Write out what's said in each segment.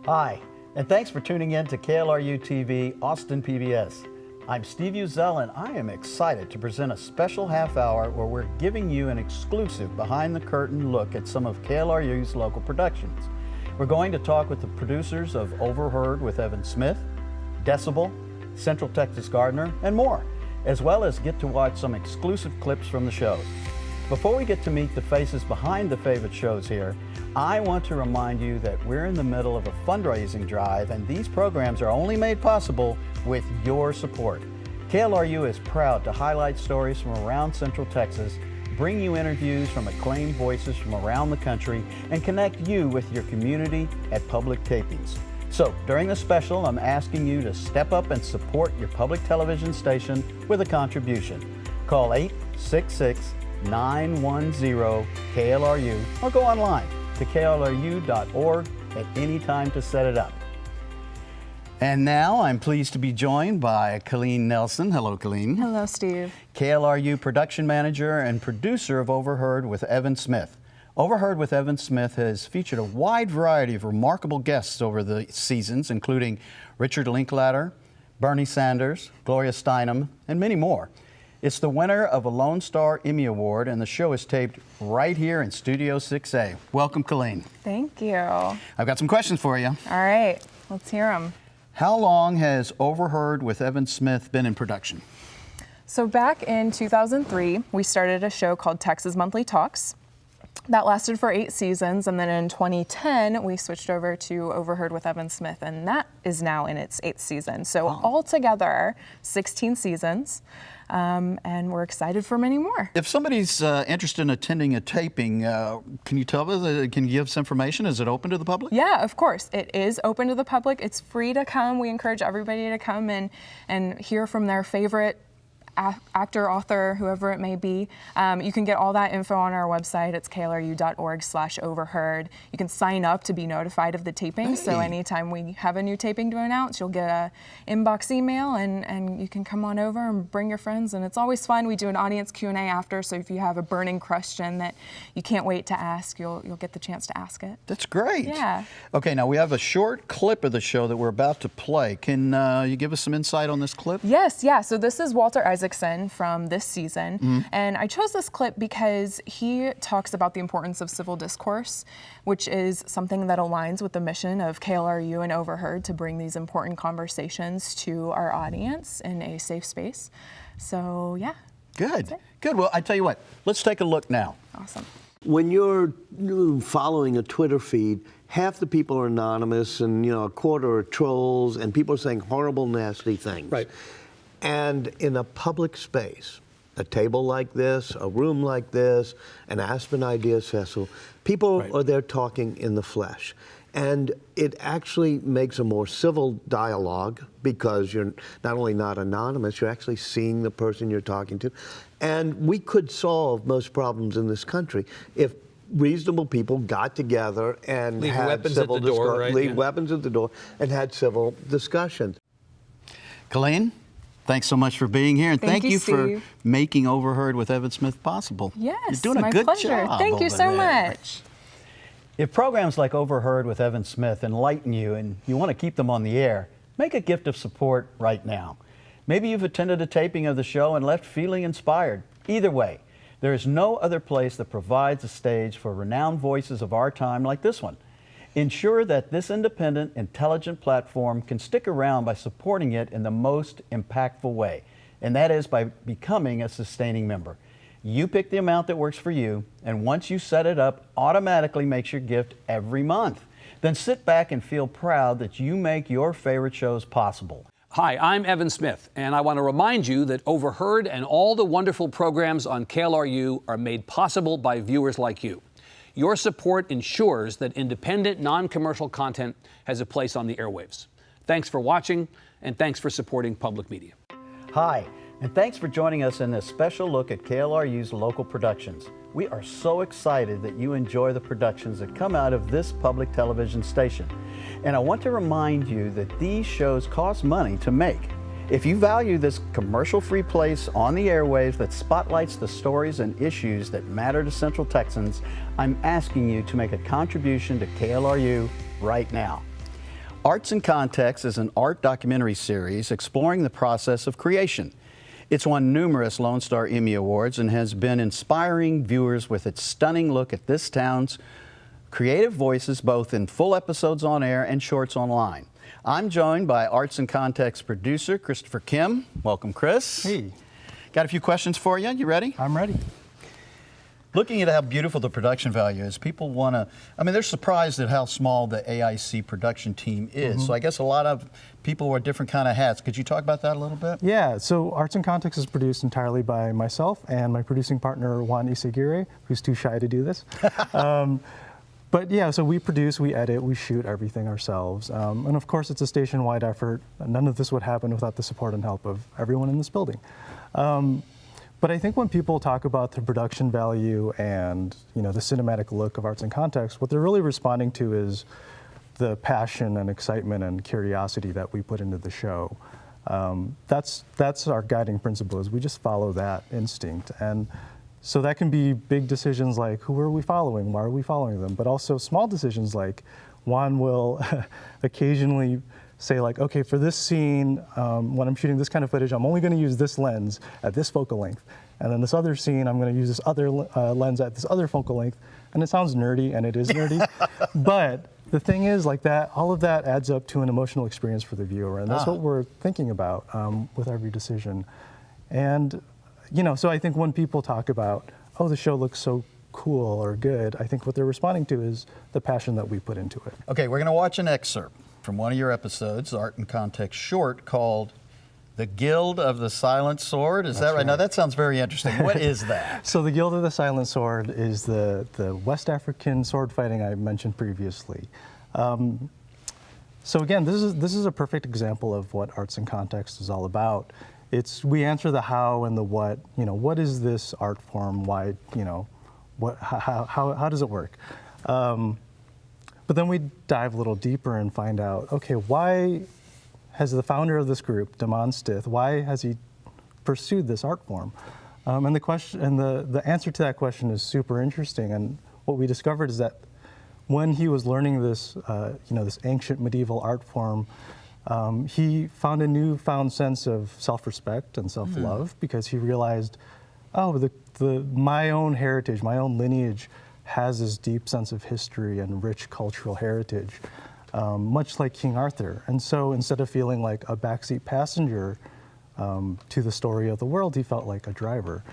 Hi, and thanks for tuning in to KLRU TV, Austin PBS. I'm Steve Uzel, and I am excited to present a special half hour where we're giving you an exclusive behind-the-curtain look at some of KLRU's local productions. We're going to talk with the producers of Overheard with Evan Smith, Decibel, Central Texas Gardener, and more, as well as get to watch some exclusive clips from the shows. Before we get to meet the faces behind the favorite shows here, I want to remind you that we're in the middle of a fundraising drive, and these programs are only made possible with your support. KLRU is proud to highlight stories from around Central Texas, bring you interviews from acclaimed voices from around the country, and connect you with your community at public tapings. So during the special, I'm asking you to step up and support your public television station with a contribution. Call 866-910-KLRU or go online to klru.org at any time to set it up. And now I'm pleased to be joined by Colleen Nelson. Hello, Colleen. Hello, Steve. KLRU production manager and producer of Overheard with Evan Smith. Overheard with Evan Smith has featured a wide variety of remarkable guests over the seasons, including Richard Linklater, Bernie Sanders, Gloria Steinem, and many more. It's the winner of a Lone Star Emmy Award, and the show is taped right here in Studio 6A. Welcome, Colleen. Thank you. All I've got some questions for you. right, let's hear them. How long has Overheard with Evan Smith been in production? So back in 2003, we started a show called Texas Monthly Talks. That lasted for 8 seasons, and then in 2010, we switched over to Overheard with Evan Smith, and that is now in its 8th season. So altogether, 16 seasons, and we're excited for many more. If somebody's interested in attending a taping, can you tell us, can you give us information? Is it open to the public? Yeah, of course. It is open to the public. It's free to come. We encourage everybody to come and hear from their favorite actor, author, whoever it may be. You can get all that info on our website. It's klru.org/overheard. You can sign up to be notified of the taping. So anytime we have a new taping to announce, you'll get a inbox email, and you can come on over and bring your friends. And it's always fun. We do an audience Q&A after, so if you have a burning question that you can't wait to ask, you'll get the chance to ask it. That's great. Yeah. Okay, now we have a short clip of the show that we're about to play. Can you give us some insight on this clip? Yes, yeah. So this is Walter Isaacson from this season. And I chose this clip because he talks about the importance of civil discourse, which is something that aligns with the mission of KLRU and Overheard to bring these important conversations to our audience in a safe space. So yeah. Good. Good. Well, I tell you what, let's take a look now. Awesome. When you're following a Twitter feed, half the people are anonymous and, a quarter are trolls, and people are saying horrible, nasty things. Right. And in a public space, a table like this, a room like this, an Aspen Ideas Festival, people are there talking in the flesh. And it actually makes a more civil dialogue because you're not only not anonymous, you're actually seeing the person you're talking to. And we could solve most problems in this country if reasonable people got together and leave had weapons civil at the door, right? leave weapons at the door and had civil discussions. Colleen, thanks so much for being here, and thank you for Steve. making Overheard with Evan Smith possible. Yes, You're doing a my good pleasure. job. Thank you over so there. much. If programs like Overheard with Evan Smith enlighten you and you want to keep them on the air, make a gift of support right now. Maybe you've attended a taping of the show and left feeling inspired. Either way, there is no other place that provides a stage for renowned voices of our time like this one. Ensure that this independent, intelligent platform can stick around by supporting it in the most impactful way, and that is by becoming a sustaining member. You pick the amount that works for you, and once you set it up, automatically makes your gift every month. Then sit back and feel proud that you make your favorite shows possible. Hi, I'm Evan Smith, and I want to remind you that Overheard and all the wonderful programs on KLRU are made possible by viewers like you. Your support ensures that independent, non-commercial content has a place on the airwaves. Thanks for watching, and thanks for supporting public media. Hi, and thanks for joining us in this special look at KLRU's local productions. We are so excited that you enjoy the productions that come out of this public television station. And I want to remind you that these shows cost money to make. If you value this commercial-free place on the airwaves that spotlights the stories and issues that matter to Central Texans, I'm asking you to make a contribution to KLRU right now. Arts in Context is an art documentary series exploring the process of creation. It's won numerous Lone Star Emmy Awards and has been inspiring viewers with its stunning look at this town's creative voices, both in full episodes on air and shorts online. I'm joined by Arts in Context producer Christopher Kim. Welcome, Chris. Hey. Got a few questions for you. You ready? I'm ready. Looking at how beautiful the production value is, people want to, they're surprised at how small the AIC production team is. So I guess a lot of people wear different kind of hats. Could you talk about that a little bit? Yeah, so Arts in Context is produced entirely by myself and my producing partner, Juan Isaguirre, who's too shy to do this. But yeah, so we produce, we edit, we shoot everything ourselves. And of course, it's a station-wide effort. None of this would happen without the support and help of everyone in this building. But I think when people talk about the production value and the cinematic look of Arts in Context, what they're really responding to is the passion and excitement and curiosity that we put into the show. That's our guiding principle, is we just follow that instinct. And so that can be big decisions like, who are we following? Why are we following them? But also small decisions like Juan will occasionally say like, okay, for this scene, when I'm shooting this kind of footage, I'm only going to use this lens at this focal length. And then this other scene, I'm going to use this other lens at this other focal length. And it sounds nerdy, and it is nerdy. But the thing is, like that, all of that adds up to an emotional experience for the viewer. And that's what we're thinking about with every decision. And, so I think when people talk about, oh, the show looks so cool or good, I think what they're responding to is the passion that we put into it. Okay, we're going to watch an excerpt from one of your episodes, Art in Context short, called The Guild of the Silent Sword. Is that right? Now, that sounds very interesting. What is that? So the Guild of the Silent Sword is the West African sword fighting I mentioned previously. So again, this is a perfect example of what Arts in Context is all about. We answer the how and the what. What is this art form? Why? How does it work? But then we dive a little deeper and find out, okay, why has the founder of this group, Damon Stith, why has he pursued this art form? And the answer to that question is super interesting. And what we discovered is that when he was learning this, this ancient medieval art form, he found a newfound sense of self-respect and self-love because he realized, oh, my own heritage, my own lineage has this deep sense of history and rich cultural heritage, much like King Arthur. And so instead of feeling like a backseat passenger to the story of the world, he felt like a driver.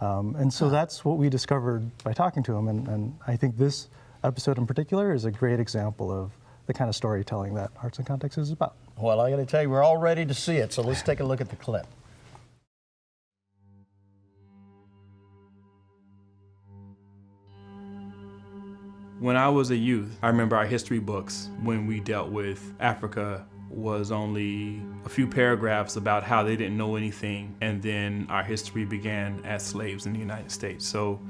And so that's what we discovered by talking to him. And I think this episode in particular is a great example of the kind of storytelling that Arts in Context is about. Well, I got to tell you, we're all ready to see it, so let's take a look at the clip. When I was a youth, I remember our history books when we dealt with Africa was only a few paragraphs about how they didn't know anything, and then our history began as slaves in the United States. So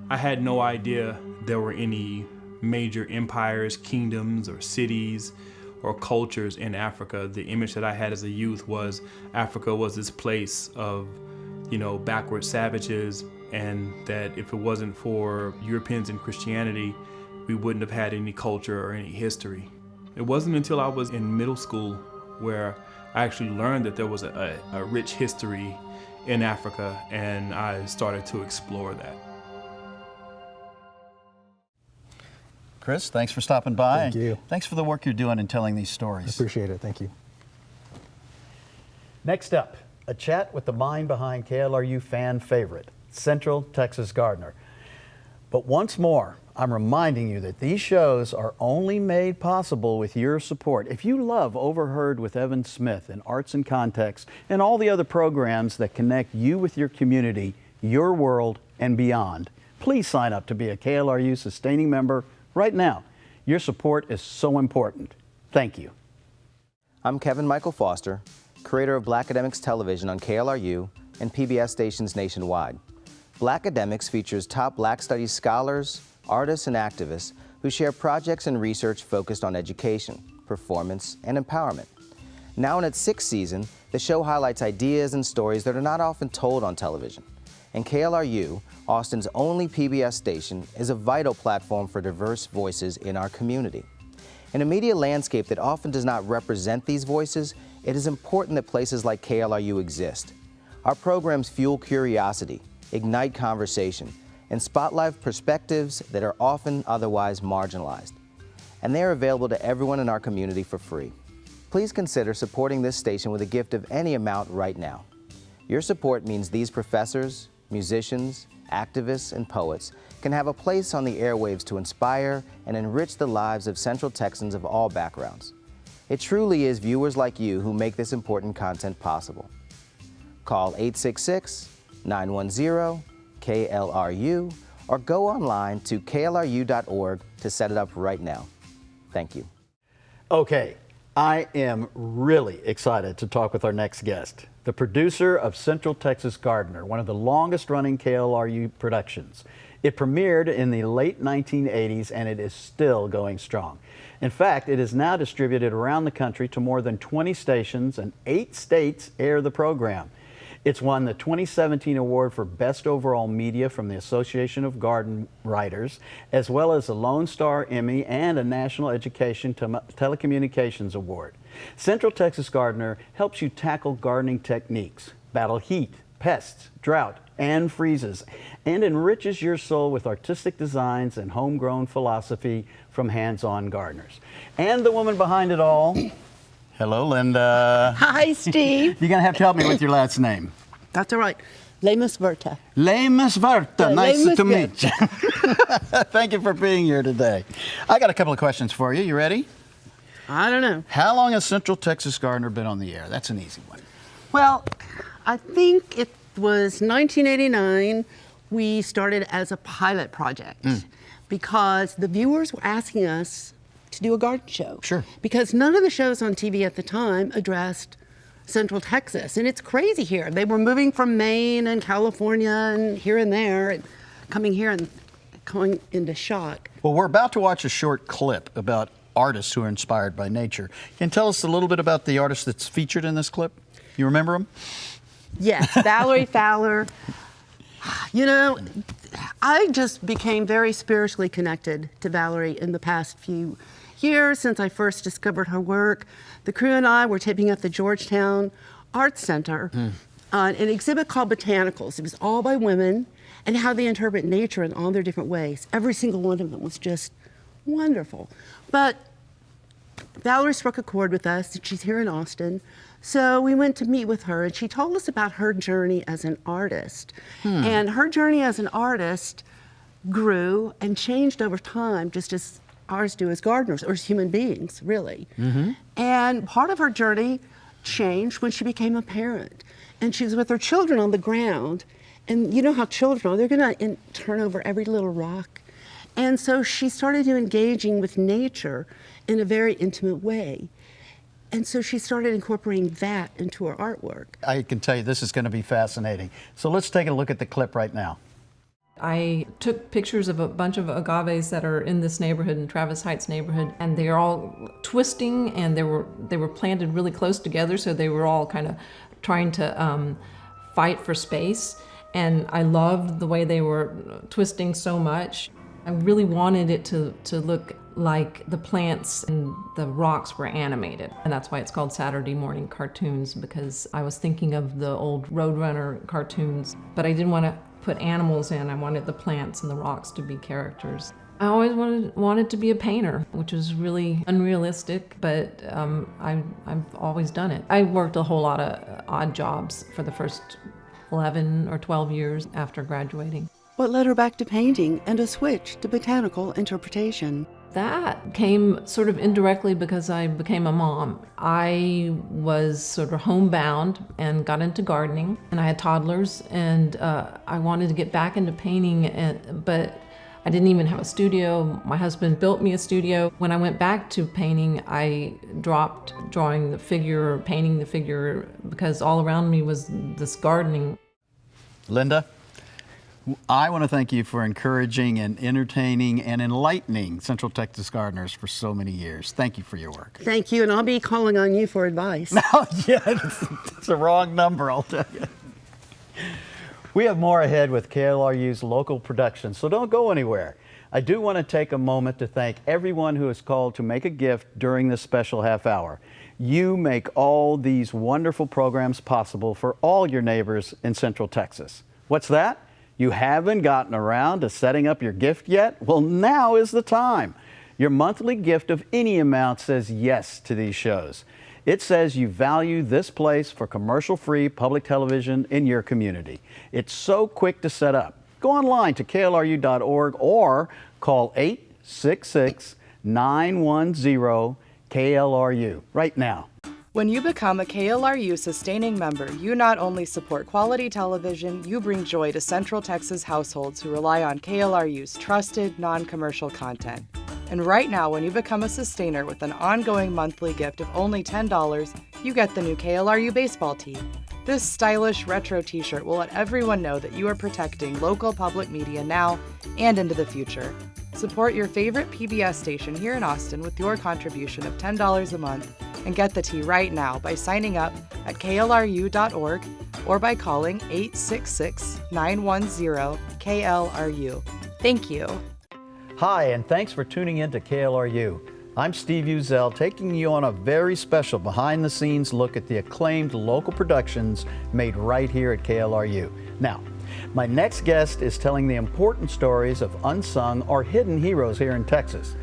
I had no idea there were any major empires, kingdoms, or cities, or cultures in Africa. The image that I had as a youth was Africa was this place of, backward savages, and that if it wasn't for Europeans and Christianity, we wouldn't have had any culture or any history. It wasn't until I was in middle school where I actually learned that there was a rich history in Africa, and I started to explore that. Chris, thanks for stopping by. Thank you. Thanks for the work you're doing in telling these I stories. appreciate it. Thank you. Next up, a chat with the mind behind KLRU fan favorite, Central Texas Gardener. But once more, I'm reminding you that these shows are only made possible with your support. If you love Overheard with Evan Smith and Arts in Context and all the other programs that connect you with your community, your world, and beyond, please sign up to be a KLRU sustaining member right now. Your support is so important. Thank you. I'm Kevin Michael Foster, creator of Blackademics Television on KLRU and PBS stations nationwide. Blackademics features top Black Studies scholars, artists, and activists who share projects and research focused on education, performance, and empowerment. Now in its 6th season, the show highlights ideas and stories that are not often told on television. And KLRU, Austin's only PBS station, is a vital platform for diverse voices in our community. In a media landscape that often does not represent these voices, it is important that places like KLRU exist. Our programs fuel curiosity, ignite conversation, and spotlight perspectives that are often otherwise marginalized. And they are available to everyone in our community for free. Please consider supporting this station with a gift of any amount right now. Your support means these professors, musicians, activists, and poets can have a place on the airwaves to inspire and enrich the lives of Central Texans of all backgrounds. It truly is viewers like you who make this important content possible. Call 866-910-KLRU or go online to klru.org to set it up right now. Thank you. Okay, I am really excited to talk with our next guest, the producer of Central Texas Gardener, one of the longest running KLRU productions. It premiered in the late 1980s and it is still going strong. In fact, it is now distributed around the country to more than 20 stations and 8 states air the program. It's won the 2017 award for Best Overall Media from the Association of Garden Writers, as well as a Lone Star Emmy and a National Education Telecommunications Award. Central Texas Gardener helps you tackle gardening techniques, battle heat, pests, drought, and freezes, and enriches your soul with artistic designs and homegrown philosophy from hands-on gardeners. And the woman behind it all, hello, Linda. Hi, Steve. You're going to have to help me with your last name. That's all right. Lemus Verta. Lemus Verta. Nice Lemus to meet you. Thank you for being here today. I got a couple of questions for you. You ready? I don't know. How long has Central Texas Gardener been on the air? That's an easy one. Well, I think it was 1989. We started as a pilot project because the viewers were asking us to do a garden show. Sure. Because none of the shows on TV at the time addressed Central Texas. And it's crazy here. They were moving from Maine and California and here and there and coming here and going into shock. Well, we're about to watch a short clip about artists who are inspired by nature. Can you tell us a little bit about the artist that's featured in this clip? You remember him? Yes, Valerie Fowler. You know, I just became very spiritually connected to Valerie in the past few years since I first discovered her work. The crew and I were taping at the Georgetown Arts Center on an exhibit called Botanicals. It was all by women and how they interpret nature in all their different ways. Every single one of them was just wonderful. But Valerie struck a chord with us, and she's here in Austin. So we went to meet with her, and she told us about her journey as an artist. And her journey as an artist grew and changed over time, just as ours do as gardeners, or as human beings, really. And part of her journey changed when she became a parent. And she was with her children on the ground. And you know how children are, they're gonna turn over every little rock. And so she started engaging with nature in a very intimate way. And so she started incorporating that into her artwork. I can tell you this is going to be fascinating. So let's take a look at the clip right now. I took pictures of a bunch of agaves that are in this neighborhood, in Travis Heights neighborhood, and they are all twisting, and they were planted really close together, so they were all kind of trying to fight for space. And I loved the way they were twisting so much. I really wanted it to look like the plants and the rocks were animated. And that's why it's called Saturday Morning Cartoons, because I was thinking of the old Roadrunner cartoons, but I didn't want to put animals in. I wanted the plants and the rocks to be characters. I always wanted to be a painter, which was really unrealistic, but I've always done it. I worked a whole lot of odd jobs for the first 11 or 12 years after graduating. What led her back to painting and a switch to botanical interpretation? That came sort of indirectly because I became a mom. I was sort of homebound and got into gardening, and I had toddlers, and I wanted to get back into painting, but I didn't even have a studio. My husband built me a studio. When I went back to painting, I dropped drawing the figure, painting the figure, because all around me was this gardening. Linda, I want to thank you for encouraging and entertaining and enlightening Central Texas gardeners for so many years. Thank you for your work. Thank you, and I'll be calling on you for advice. Oh, yeah, it's a wrong number, I'll tell you. We have more ahead with KLRU's local production, so don't go anywhere. I do want to take a moment to thank everyone who has called to make a gift during this special half hour. You make all these wonderful programs possible for all your neighbors in Central Texas. What's that? You haven't gotten around to setting up your gift yet? Well, now is the time. Your monthly gift of any amount says yes to these shows. It says you value this place for commercial-free public television in your community. It's so quick to set up. Go online to klru.org or call 866-910-KLRU right now. When you become a KLRU sustaining member, you not only support quality television, you bring joy to Central Texas households who rely on KLRU's trusted, non-commercial content. And right now, when you become a sustainer with an ongoing monthly gift of only $10, you get the new KLRU baseball tee. This stylish retro t-shirt will let everyone know that you are protecting local public media now and into the future. Support your favorite PBS station here in Austin with your contribution of $10 a month and get the tee right now by signing up at klru.org or by calling 866-910-KLRU. Thank you. Hi, and thanks for tuning in to KLRU. I'm Steve Uzel, taking you on a very special behind-the-scenes look at the acclaimed local productions made right here at KLRU. Now, my next guest is telling the important stories of unsung or hidden heroes here in Texas.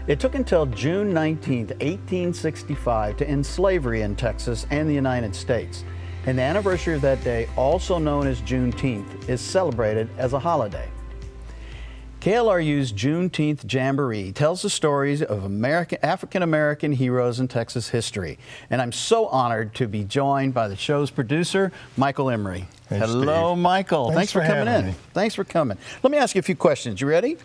It took until June 19, 1865 to end slavery in Texas and the United States. And the anniversary of that day, also known as Juneteenth, is celebrated as a holiday. KLRU's Juneteenth Jamboree tells the stories of African-American heroes in Texas history. And I'm so honored to be joined by the show's producer, Michael Emery. Hey, hello, Steve. Michael. Thanks for coming in. Me. Thanks for coming. Let me ask you a few questions. You ready?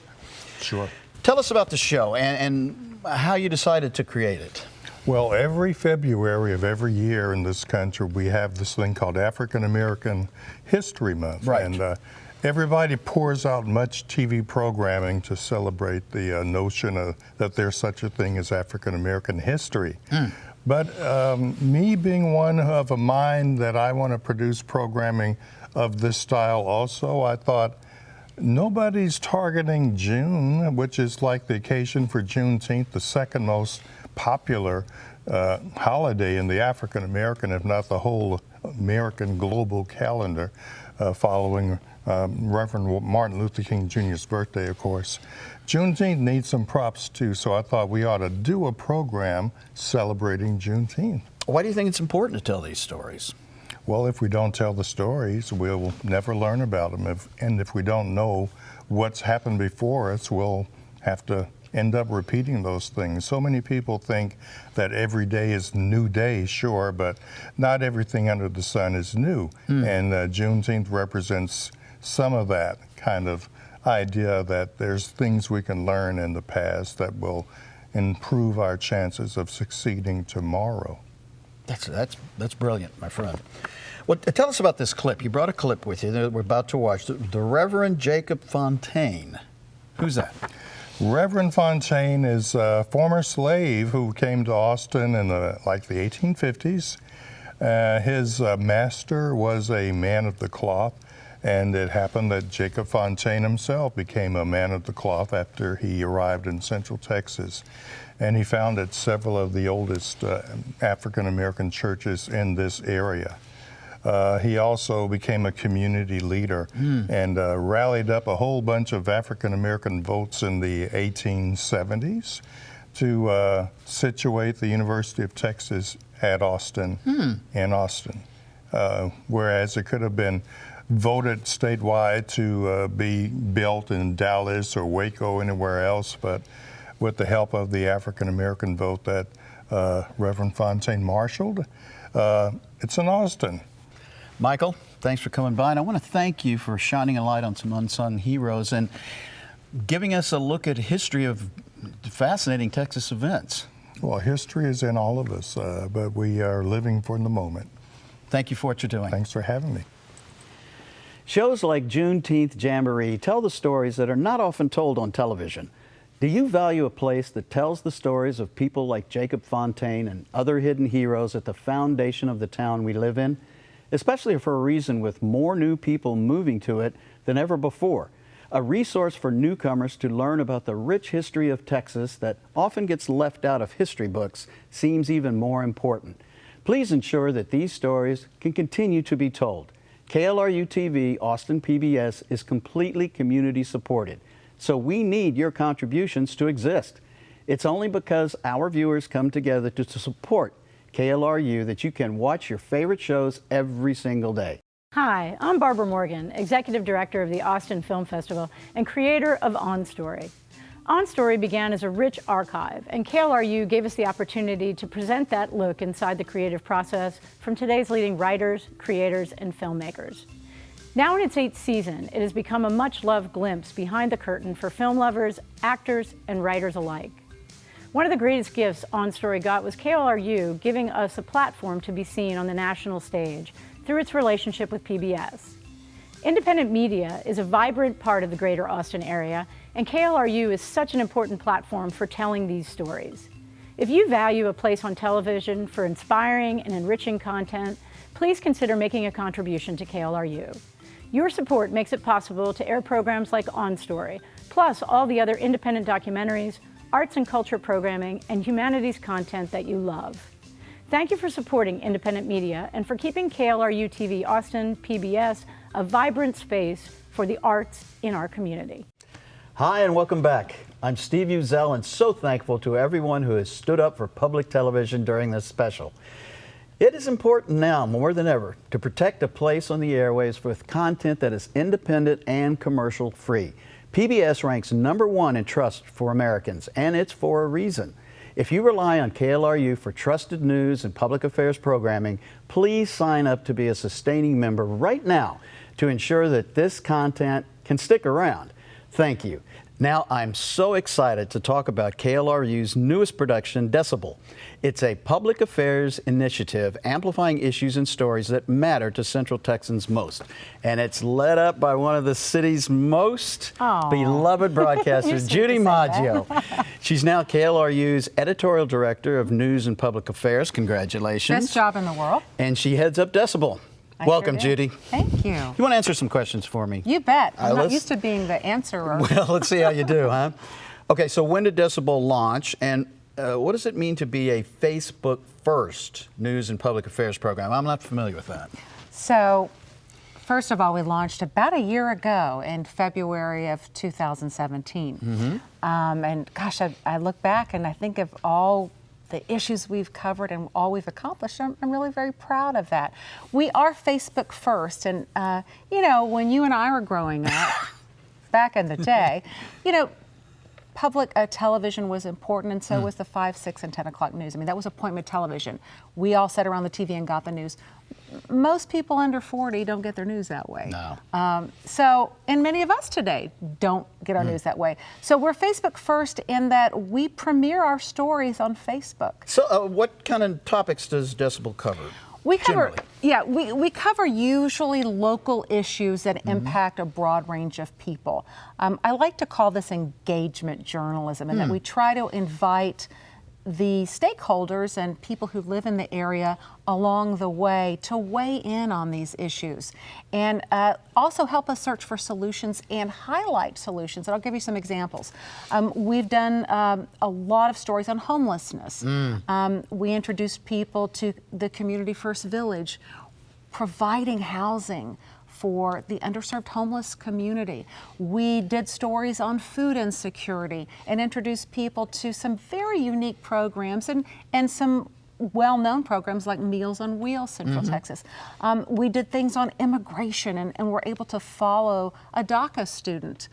Sure. Tell us about the show and how you decided to create it. Well, every February of every year in this country, we have this thing called African American History Month. Right. And everybody pours out much TV programming to celebrate the notion that there's such a thing as African American history. But me being one of a mind that I want to produce programming of this style also, I thought, nobody's targeting June, which is like the occasion for Juneteenth, the second most popular holiday in the African American, if not the whole American global calendar, following Reverend Martin Luther King Jr.'s birthday, of course. Juneteenth needs some props too, so I thought we ought to do a program celebrating Juneteenth. Why do you think it's important to tell these stories? Well, if we don't tell the stories, we'll never learn about them. And if we don't know what's happened before us, we'll have to end up repeating those things. So many people think that every day is new day, sure, but not everything under the sun is new. And Juneteenth represents some of that kind of idea that there's things we can learn in the past that will improve our chances of succeeding tomorrow. That's brilliant, my friend. Well, tell us about this clip. You brought a clip with you that we're about to watch. The Reverend Jacob Fontaine. Who's that? Reverend Fontaine is a former slave who came to Austin in the 1850s. His master was a man of the cloth, and it happened that Jacob Fontaine himself became a man of the cloth after he arrived in Central Texas. And he founded several of the oldest African-American churches in this area. He also became a community leader and rallied up a whole bunch of African-American votes in the 1870s to situate the University of Texas at Austin, in Austin. Whereas it could have been voted statewide to be built in Dallas or Waco, anywhere else, but with the help of the African-American vote that Reverend Fontaine marshaled, it's in Austin. Michael, thanks for coming by, and I want to thank you for shining a light on some unsung heroes and giving us a look at history of fascinating Texas events. Well, history is in all of us, but we are living for the moment. Thank you for what you're doing. Thanks for having me. Shows like Juneteenth Jamboree tell the stories that are not often told on television. Do you value a place that tells the stories of people like Jacob Fontaine and other hidden heroes at the foundation of the town we live in? Especially for a reason with more new people moving to it than ever before. a resource for newcomers to learn about the rich history of Texas that often gets left out of history books seems even more important. Please ensure that these stories can continue to be told. KLRU TV, Austin PBS, is completely community supported, so we need your contributions to exist. It's only because our viewers come together to support KLRU that you can watch your favorite shows every single day. Hi, I'm Barbara Morgan, Executive Director of the Austin Film Festival and creator of On Story. On Story began as a rich archive, and KLRU gave us the opportunity to present that look inside the creative process from today's leading writers, creators, and filmmakers. Now in its 8th season, it has become a much-loved glimpse behind the curtain for film lovers, actors, and writers alike. One of the greatest gifts On Story got was KLRU giving us a platform to be seen on the national stage through its relationship with PBS. Independent media is a vibrant part of the greater Austin area, and KLRU is such an important platform for telling these stories. If you value a place on television for inspiring and enriching content, please consider making a contribution to KLRU. Your support makes it possible to air programs like On Story, plus all the other independent documentaries, arts and culture programming, and humanities content that you love. Thank you for supporting independent media and for keeping KLRU TV Austin PBS a vibrant space for the arts in our community. Hi and welcome back. I'm Steve Uzel and so thankful to everyone who has stood up for public television during this special. It is important now more than ever to protect a place on the airwaves with content that is independent and commercial free. PBS ranks #1 in trust for Americans, and it's for a reason. If you rely on KLRU for trusted news and public affairs programming, please sign up to be a sustaining member right now to ensure that this content can stick around. Thank you. Now I'm so excited to talk about KLRU's newest production, Decibel. It's a public affairs initiative amplifying issues and stories that matter to Central Texans most. And it's led up by one of the city's most beloved broadcasters, Judy Maggio. She's now KLRU's editorial director of news and public affairs. Congratulations. Best job in the world. And she heads up Decibel. Welcome, Judy. Thank you. You want to answer some questions for me? You bet. I'm not used to being the answerer. Well, let's see how you do, huh? Okay, so when did Decibel launch, and what does it mean to be a Facebook first news and public affairs program? I'm not familiar with that. So, first of all, we launched about a year ago in February of 2017. Mm-hmm. And gosh, I look back and I think of all the issues we've covered and all we've accomplished. I'm really very proud of that. We are Facebook first, and you know, when you and I were growing up, back in the day, you know, public television was important, and so was the 5, 6, and 10 o'clock news. I mean, that was appointment television. We all sat around the TV and got the news. Most people under 40 don't get their news that way. No. And many of us today don't get our news that way. So we're Facebook first in that we premiere our stories on Facebook. So what kind of topics does Decibel cover? We cover, we cover usually local issues that impact a broad range of people. I like to call this engagement journalism, and that we try to invite the stakeholders and people who live in the area along the way to weigh in on these issues and also help us search for solutions and highlight solutions. And I'll give you some examples. We've done a lot of stories on homelessness. We introduced people to the Community First Village, providing housing for the underserved homeless community. We did stories on food insecurity and introduced people to some very unique programs and some well-known programs like Meals on Wheels, Central Texas. We did things on immigration and were able to follow a DACA student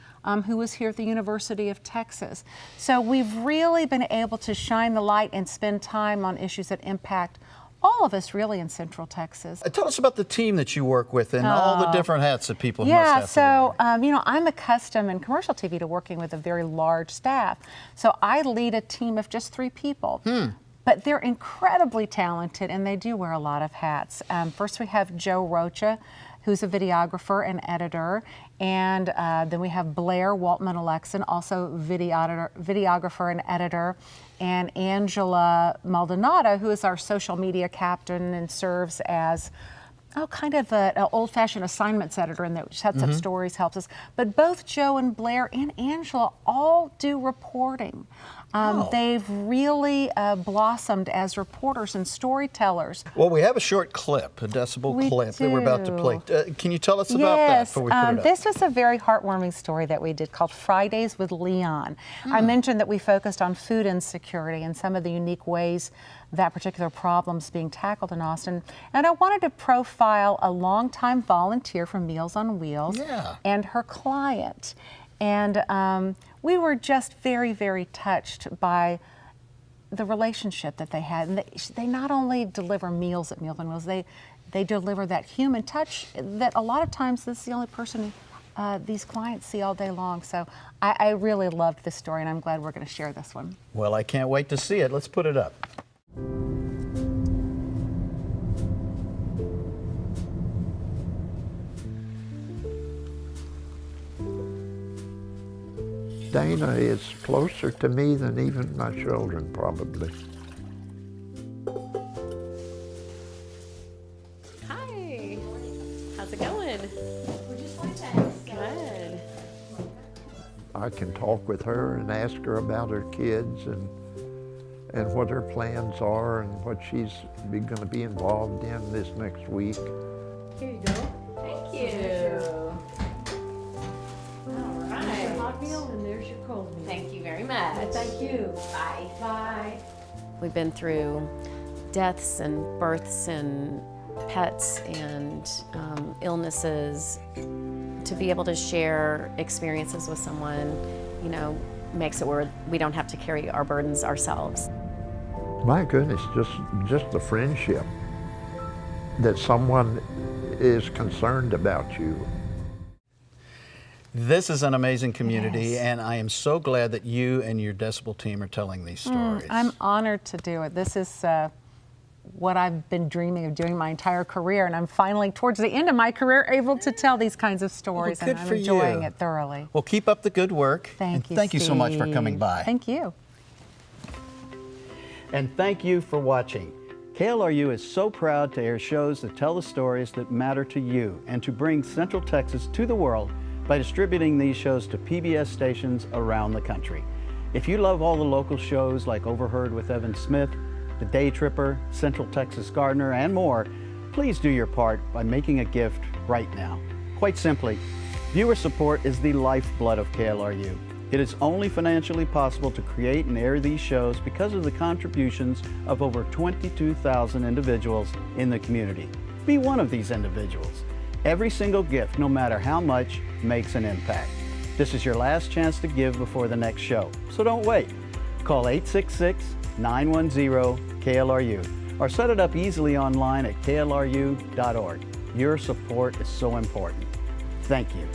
who was here at the University of Texas. So we've really been able to shine the light and spend time on issues that impact all of us really in Central Texas. Tell us about the team that you work with and all the different hats that people must have. So you know, I'm accustomed in commercial TV to working with a very large staff. So I lead a team of just 3 people. But they're incredibly talented and they do wear a lot of hats. First we have Joe Rocha, who's a videographer and editor. And then we have Blair Waltman-Alexan, also videographer and editor. And Angela Maldonado, who is our social media captain and serves as kind of an old-fashioned assignment setter and that sets up stories, helps us. But both Joe and Blair and Angela all do reporting. They've really blossomed as reporters and storytellers. Well, we have a short clip, a decibel clip that we're about to play. Can you tell us about that before we put it up? This was a very heartwarming story that we did called Fridays with Leon. I mentioned that we focused on food insecurity and some of the unique ways that particular problem's being tackled in Austin. And I wanted to profile a longtime volunteer from Meals on Wheels and her client. And we were just very, very touched by the relationship that they had. And they not only deliver meals at Meals on Wheels, they deliver that human touch that a lot of times this is the only person these clients see all day long. So I really loved this story, and I'm glad we're going to share this one. Well, I can't wait to see it. Let's put it up. Dana is closer to me than even my children, probably. Hi. How's it going? We're just fine, thanks. Good. I can talk with her and ask her about her kids and what her plans are and what she's going to be involved in this next week. Here you go. Thank you. All right. Hot meal and there's your cold meal. Thank you very much. Thank you. Bye. Bye. We've been through deaths and births and pets and illnesses. To be able to share experiences with someone, you know, makes it where we don't have to carry our burdens ourselves. My goodness, just the friendship that someone is concerned about you. This is an amazing community, and I am so glad that you and your Decibel team are telling these stories. I'm honored to do it. This is what I've been dreaming of doing my entire career, and I'm finally, towards the end of my career, able to tell these kinds of stories, Well, and I'm enjoying it thoroughly. Well, keep up the good work. Thank you, Thank you so much for Steve. coming by. Thank you. And thank you for watching. KLRU is so proud to air shows that tell the stories that matter to you and to bring Central Texas to the world by distributing these shows to PBS stations around the country. If you love all the local shows like Overheard with Evan Smith, The Day Tripper, Central Texas Gardener, and more, please do your part by making a gift right now. Quite simply, viewer support is the lifeblood of KLRU. It is only financially possible to create and air these shows because of the contributions of over 22,000 individuals in the community. Be one of these individuals. Every single gift, no matter how much, makes an impact. This is your last chance to give before the next show, so don't wait. Call 866-910-KLRU or set it up easily online at klru.org. Your support is so important. Thank you.